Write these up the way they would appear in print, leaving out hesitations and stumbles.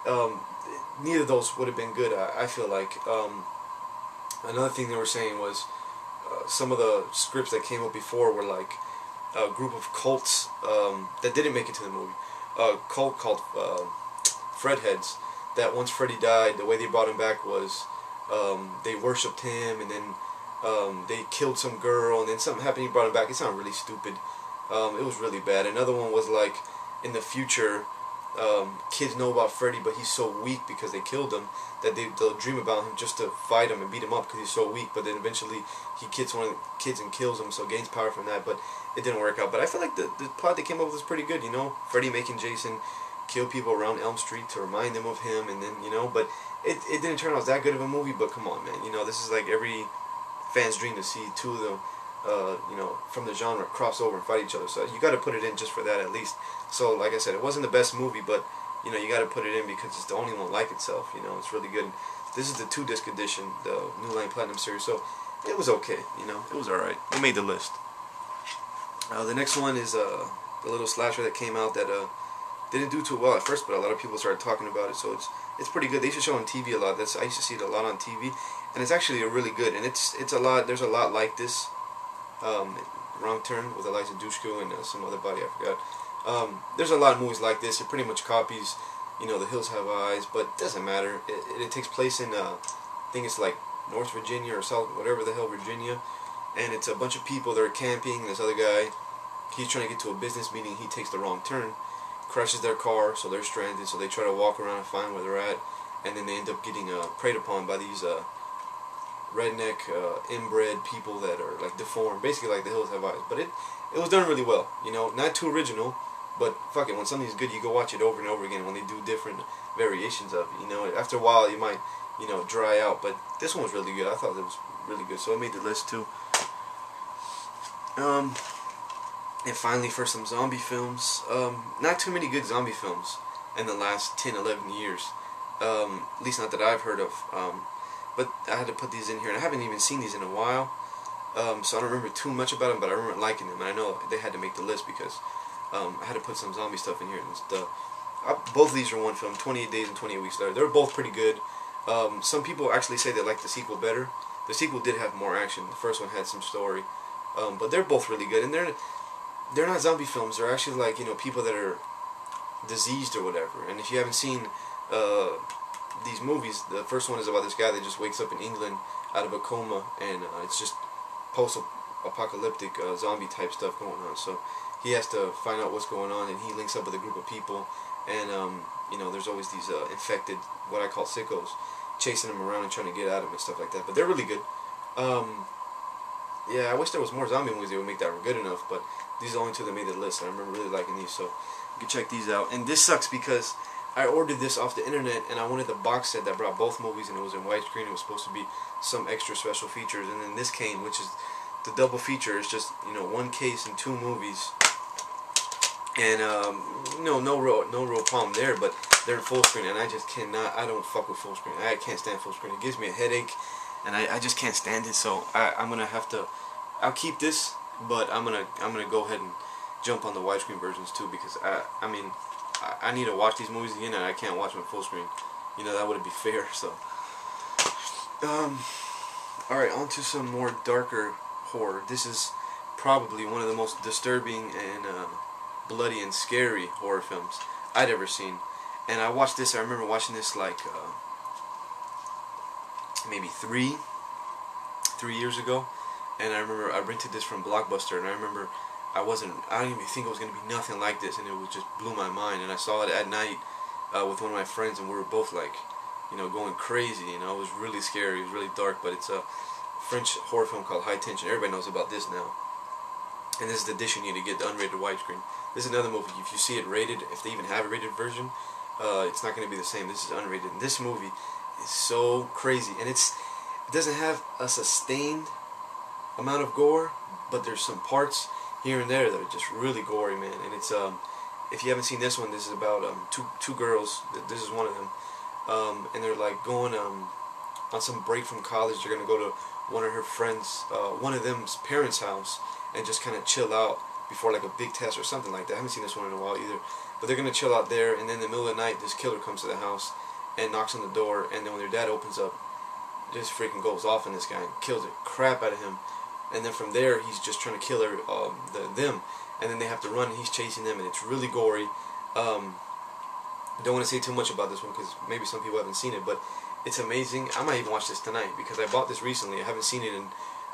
um, neither of those would have been good. I feel like another thing they were saying was some of the scripts that came up before were like a group of cults that didn't make it to the movie. A cult called Fred Heads. That once Freddy died, the way they brought him back was they worshipped him, and then they killed some girl, and then something happened. He brought him back. It sounded really stupid. It was really bad. Another one was like in the future, kids know about Freddy, but he's so weak because they killed him that they'll dream about him just to fight him and beat him up because he's so weak. But then eventually he gets one of the kids and kills him, so gains power from that. But it didn't work out. But I feel like the plot they came up with was pretty good. You know, Freddy making Jason kill people around Elm Street to remind them of him, and then, you know, but it didn't turn out that good of a movie. But come on, man, you know, this is like every fan's dream to see two of them, you know, from the genre cross over and fight each other. So you got to put it in just for that at least. So like I said, it wasn't the best movie, but you know, you got to put it in because it's the only one like itself. You know, it's really good. This is the 2-disc edition, the New Line Platinum series. So it was okay. You know, it was all right. It made the list. The next one is the little slasher that came out that didn't do too well at first, but a lot of people started talking about it, so it's pretty good. They used to show on TV a lot. I used to see it a lot on TV, and it's actually a really good. And it's a lot. There's a lot like this. Wrong Turn with Eliza Dushku and some other body I forgot. There's a lot of movies like this. It pretty much copies, you know, The Hills Have Eyes, but it doesn't matter. It takes place in I think it's like North Virginia or South, whatever the hell, Virginia, and it's a bunch of people that are camping. This other guy, he's trying to get to a business meeting. He takes the wrong turn, crashes their car, so they're stranded. So they try to walk around and find where they're at, and then they end up getting preyed upon by these redneck, inbred people that are like deformed, basically like The Hills Have Eyes. But it was done really well, you know, not too original, but fuck it, when something's good, you go watch it over and over again when they do different variations of it. You know, after a while you might, you know, dry out, but this one was really good. I thought it was really good, so it made the list too. And finally, for some zombie films, not too many good zombie films in the last 10, 11 years, at least not that I've heard of, but I had to put these in here, and I haven't even seen these in a while, so I don't remember too much about them, but I remember liking them, and I know they had to make the list because I had to put some zombie stuff in here. And both of these are one film, 28 Days and 28 Weeks Later. They're both pretty good. Some people actually say they like the sequel better. The sequel did have more action. The first one had some story, but they're both really good, and they're not zombie films. They're actually like, you know, people that are diseased or whatever. And if you haven't seen these movies, the first one is about this guy that just wakes up in England out of a coma, and it's just post-apocalyptic zombie type stuff going on. So he has to find out what's going on, and he links up with a group of people, and you know, there's always these infected, what I call sickos, chasing him around and trying to get at him and stuff like that. But they're really good. Yeah, I wish there was more zombie movies that would make that good enough, but these are the only two that made the list, and I remember really liking these, so you can check these out. And this sucks because I ordered this off the internet, and I wanted the box set that brought both movies, and it was in widescreen. It was supposed to be some extra special features, and then this came, which is the double feature. It's just, you know, one case and two movies, and no real problem there, but they're in full screen, and I just cannot. I don't fuck with full screen. I can't stand full screen. It gives me a headache, and I just can't stand it. So I'm gonna have to. I'll keep this, but I'm gonna go ahead and jump on the widescreen versions too, because I mean, I need to watch these movies again, and I can't watch them full screen. You know, that wouldn't be fair. So, all right, on to some more darker horror. This is probably one of the most disturbing and bloody and scary horror films I'd ever seen. And I watched this. I remember watching this like maybe three years ago. And I remember I rented this from Blockbuster, and I remember I didn't even think it was going to be nothing like this, and it was just blew my mind. And I saw it at night with one of my friends, and we were both like, you know, going crazy. You know, it was really scary. It was really dark, but it's a French horror film called High Tension. Everybody knows about this now. And this is the edition you need to get, the unrated widescreen. This is another movie. If you see it rated, if they even have a rated version, it's not going to be the same. This is unrated. And this movie is so crazy, and it doesn't have a sustained amount of gore, but there's some parts here and there that are just really gory, man. And it's if you haven't seen this one, this is about two girls. This is one of them, and they're like going on some break from college. They're gonna go to one of her friends, one of them's parents' house, and just kind of chill out before like a big test or something like that. I haven't seen this one in a while either. but they're gonna chill out there, and then in the middle of the night, this killer comes to the house and knocks on the door, and then when their dad opens up, just freaking goes off on this guy and kills the crap out of him, and then from there, he's just trying to kill them, and then they have to run, and he's chasing them, and it's really gory. Don't want to say too much about this one because maybe some people haven't seen it, but it's amazing. I might even watch this tonight because I bought this recently. I haven't seen it in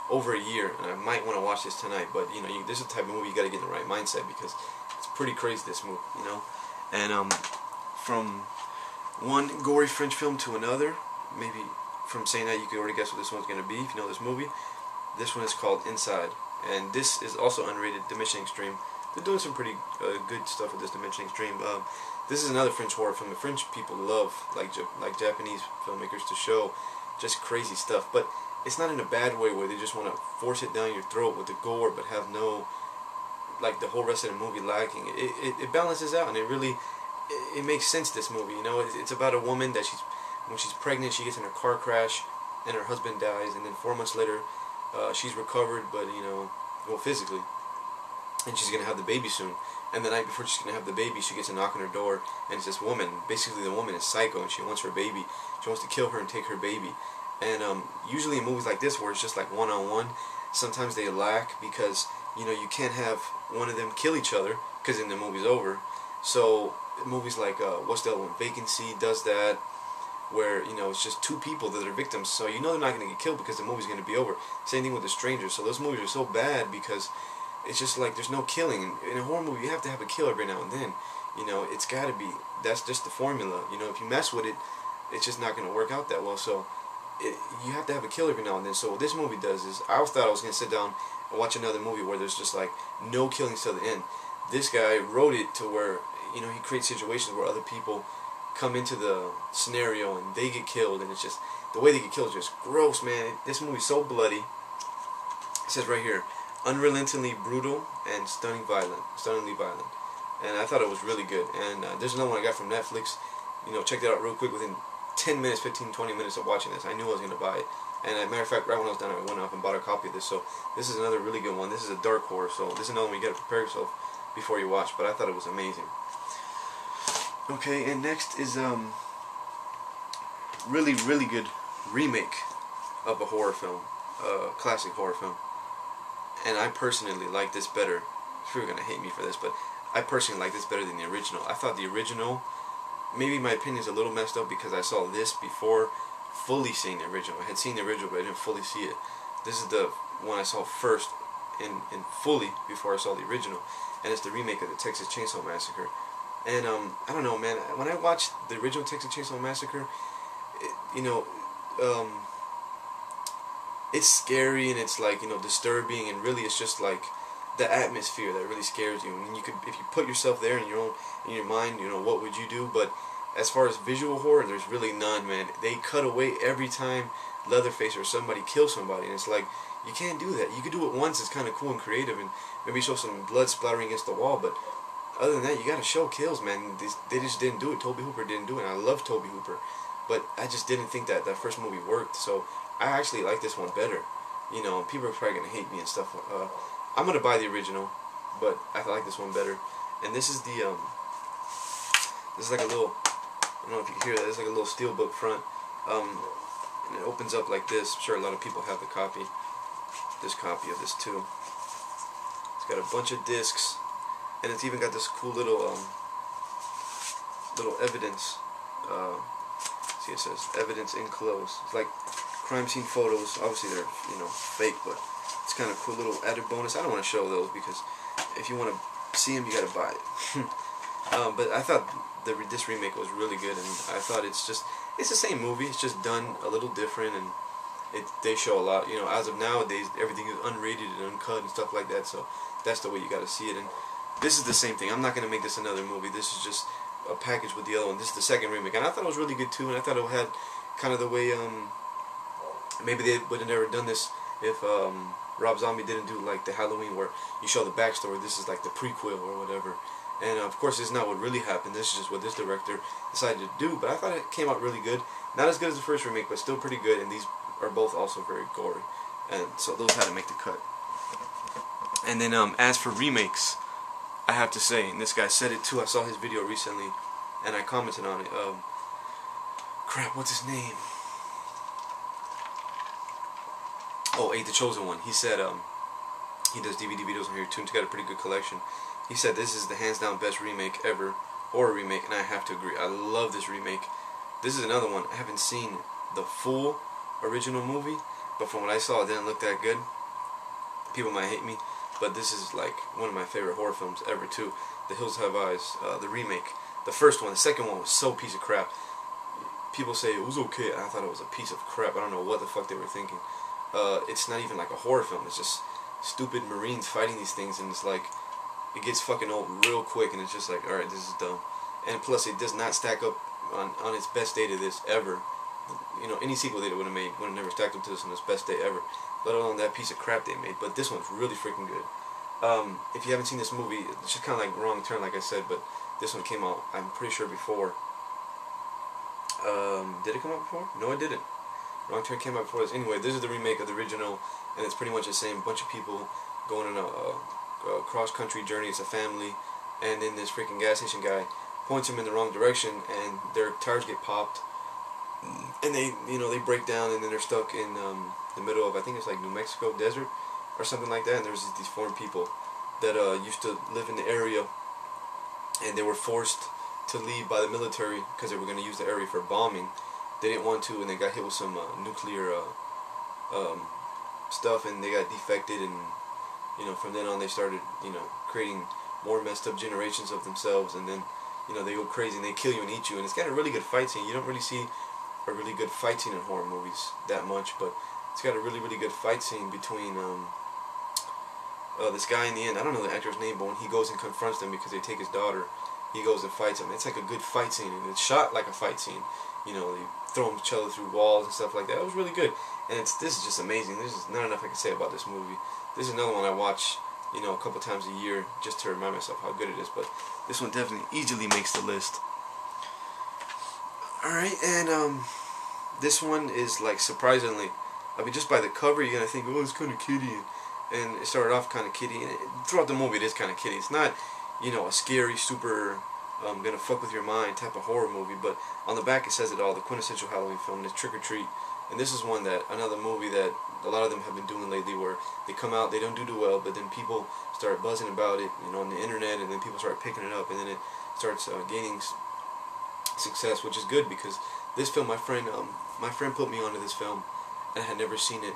over a year, and I might want to watch this tonight. But you know, this is the type of movie you got to get in the right mindset because it's pretty crazy, this movie, you know. And from one gory French film to another, maybe from saying that you can already guess what this one's going to be if you know this movie. This one is called Inside, and this is also unrated. Dimension Extreme. They're doing some pretty good stuff with this Dimension Extreme. This is another French horror film. The French people love, like Japanese filmmakers, to show just crazy stuff. But it's not in a bad way where they just want to force it down your throat with the gore, but have no, like, the whole rest of the movie lacking. It balances out, and it makes sense, this movie. You know, it's about a woman that when she's pregnant, she gets in a car crash, and her husband dies, and then 4 months later, she's recovered, but, you know, well, physically, and she's going to have the baby soon. And the night before she's going to have the baby, she gets a knock on her door, and it's this woman. Basically, the woman is psycho, and she wants her baby. She wants to kill her and take her baby. And usually in movies like this, where it's just like one-on-one, sometimes they lack because, you know, you can't have one of them kill each other, because then the movie's over. So movies like, what's the other one? Vacancy does that, where, you know, it's just 2 people that are victims. So you know they're not going to get killed because the movie's going to be over. Same thing with The Stranger. So those movies are so bad because it's just like there's no killing. In a horror movie, you have to have a kill every now and then. You know, it's got to be. That's just the formula. You know, if you mess with it, it's just not going to work out that well. So you have to have a kill every now and then. So what this movie does is, I always thought I was going to sit down and watch another movie where there's just like no killings till the end. This guy wrote it to where, you know, he creates situations where other people come into the scenario and they get killed, and it's just, the way they get killed is just gross, man. This movie's so bloody. It says right here, unrelentingly brutal and stunningly violent. And I thought it was really good. And there's another one I got from Netflix. You know, check that out real quick. Within 10 minutes, 15, 20 minutes of watching this, I knew I was going to buy it. And as a matter of fact, right when I was done, I went up and bought a copy of this. So this is another really good one. This is a dark horror, so this is another one you got to prepare yourself before you watch. But I thought it was amazing. Okay, and next is really, really good remake of a horror film, classic horror film. And I personally like this better. You're gonna hate me for this, but I personally like this better than the original. I thought the original, maybe my opinion is a little messed up because I saw this before fully seeing the original. I had seen the original, but I didn't fully see it. This is the one I saw first and fully before I saw the original, and it's the remake of the Texas Chainsaw Massacre. And I don't know, man. When I watched the original Texas Chainsaw Massacre, you know, it's scary and it's like, you know, disturbing, and really it's just like the atmosphere that really scares you. I mean, you could, if you put yourself there in your mind, you know, what would you do? But as far as visual horror, there's really none, man. They cut away every time Leatherface or somebody kills somebody, and it's like, you can't do that. You could do it once, it's kind of cool and creative, and maybe show some blood splattering against the wall, but other than that, you gotta show kills, man. They just didn't do it. Tobe Hooper didn't do it, and I love Tobe Hooper, but I just didn't think that first movie worked, so I actually like this one better. You know, people are probably gonna hate me and stuff. I'm gonna buy the original, but I like this one better. And this is the this is like a little, I don't know if you can hear that. It's like a little steel book front, and it opens up like this. I'm sure a lot of people have this copy of this too. It's got a bunch of discs, and it's even got this cool little evidence. See, it says evidence enclosed. It's like crime scene photos. Obviously they're, you know, fake, but it's kind of cool little added bonus. I don't want to show those because if you want to see them, you got to buy it. But I thought this remake was really good, and I thought it's the same movie. It's just done a little different, and they show a lot. You know, as of nowadays, everything is unrated and uncut and stuff like that. So that's the way you got to see it. And this is the same thing. I'm not gonna make this another movie. This is just a package with the other one. This is the second remake, and I thought it was really good too. And I thought it had kind of the way maybe they would have never done this if Rob Zombie didn't do like the Halloween where you show the backstory. This is like the prequel or whatever. And of course, this is not what really happened. This is just what this director decided to do. But I thought it came out really good. Not as good as the first remake, but still pretty good. And these are both also very gory. And so those had to make the cut. And then as for remakes, I have to say, and this guy said it too, I saw his video recently, and I commented on it, crap, what's his name? Oh, The Chosen One. He said, he does DVD videos on here too, and he's got a pretty good collection. He said this is the hands down best remake ever, horror remake, and I have to agree. I love this remake. This is another one. I haven't seen the full original movie, but from what I saw, it didn't look that good. People might hate me, but this is like one of my favorite horror films ever too. The Hills Have Eyes, the remake. The first one, the second one was so piece of crap. People say it was okay, and I thought it was a piece of crap. I don't know what the fuck they were thinking. It's not even like a horror film. It's just stupid Marines fighting these things, and it's like it gets fucking old real quick, and it's just like, alright, this is dumb. And plus, it does not stack up on its best day to this ever. You know, any sequel they would have made would have never stacked up to this on its best day ever, let alone that piece of crap they made. But this one's really freaking good. If you haven't seen this movie, it's just kind of like Wrong Turn, like I said, but this one came out, I'm pretty sure, before. Did it come out before? No, it didn't. Wrong Turn came out before this. Anyway, this is the remake of the original, and it's pretty much the same. Bunch of people going on a cross-country journey. It's a family, and then this freaking gas station guy points them in the wrong direction, and their tires get popped, and they break down, and then they're stuck in the middle of, I think it's like New Mexico desert or something like that. And there's these foreign people that used to live in the area, and they were forced to leave by the military because they were going to use the area for bombing. They didn't want to, and they got hit with some nuclear stuff, and they got defected, and from then on they started creating more messed up generations of themselves, and then they go crazy and they kill you and eat you. And it's got a really good fight scene. You don't really see a really good fight scene in horror movies that much, but it's got a really good fight scene between this guy in the end. I don't know the actor's name, but when he goes and confronts them because they take his daughter, he goes and fights him. It's like a good fight scene, and it's shot like a fight scene. They throw each other through walls and stuff like that. It was really good, and this is just amazing. There's just not enough I can say about this movie. This is another one I watch, a couple times a year just to remind myself how good it is. But this one definitely easily makes the list. Alright, and this one is like surprisingly, I mean, just by the cover you're gonna think, oh, it's kind of kiddie, and it started off kind of kiddie, and throughout the movie it is kind of kiddie. It's not, a scary, super, gonna fuck with your mind type of horror movie, but on the back it says it all, the quintessential Halloween film, is Trick or Treat. And this is another movie that a lot of them have been doing lately, where they come out, they don't do too well, but then people start buzzing about it, on the internet, and then people start picking it up, and then it starts gaining success, which is good, because this film, my friend put me onto this film, and I had never seen it,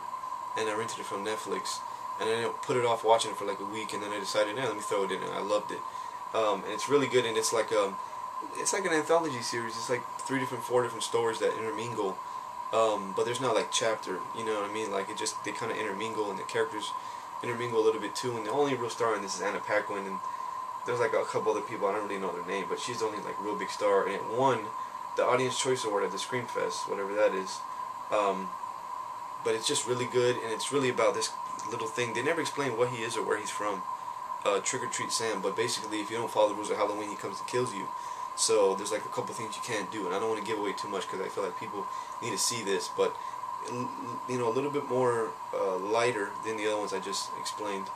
and I rented it from Netflix, and I put it off watching it for like a week, and then I decided, let me throw it in, and I loved it. And it's really good, and it's like an anthology series. It's like 4 different stories that intermingle, but there's not like chapter, you know what I mean? Like they kind of intermingle, and the characters intermingle a little bit too. And the only real star in this is Anna Paquin, and there's like a couple other people, I don't really know their name, but she's the only like real big star, and it won the Audience Choice Award at the Scream Fest, whatever that is. But it's just really good, and it's really about this little thing. They never explain what he is or where he's from. Trick or Treat Sam, but basically if you don't follow the rules of Halloween, he comes and kills you. So there's like a couple things you can't do, and I don't want to give away too much because I feel like people need to see this, but a little bit more lighter than the other ones I just explained,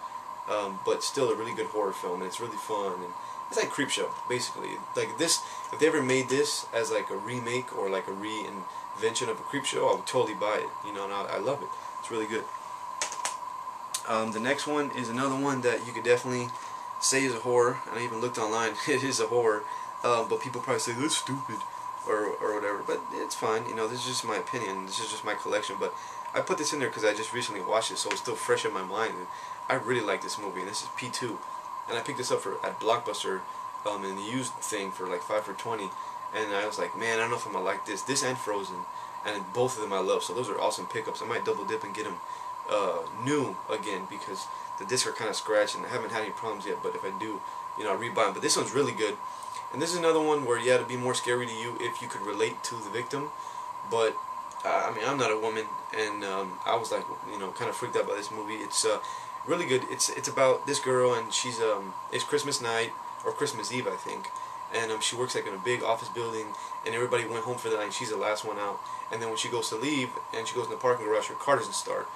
but still a really good horror film, and it's really fun, and it's like Creepshow basically. Like this, if they ever made this as like a remake or like a reinvention of a Creepshow, I would totally buy it, and I love it. It's really good. The next one is another one that you could definitely say is a horror, and I even looked online, it is a horror, but people probably say, that's stupid, or whatever, but it's fine, this is just my opinion, this is just my collection, but I put this in there because I just recently watched it, so it's still fresh in my mind, and I really like this movie, and this is pt.2, and I picked this up at Blockbuster, in the used thing for like 5 for $20, and I was like, man, I don't know if I'm going to like this and Frozen, and both of them I love, so those are awesome pickups. I might double dip and get them new again, because the discs are kind of scratched and I haven't had any problems yet, but if I do, I'll rebuy them. But this one's really good, and this is another one where it'd be more scary to you if you could relate to the victim, but I mean, I'm not a woman, and I was like, kind of freaked out by this movie. It's really good. It's about this girl, and she's it's Christmas night or Christmas Eve, I think, and she works like in a big office building, and everybody went home for the night, and she's the last one out, and then when she goes to leave and she goes in the parking garage, her car doesn't start.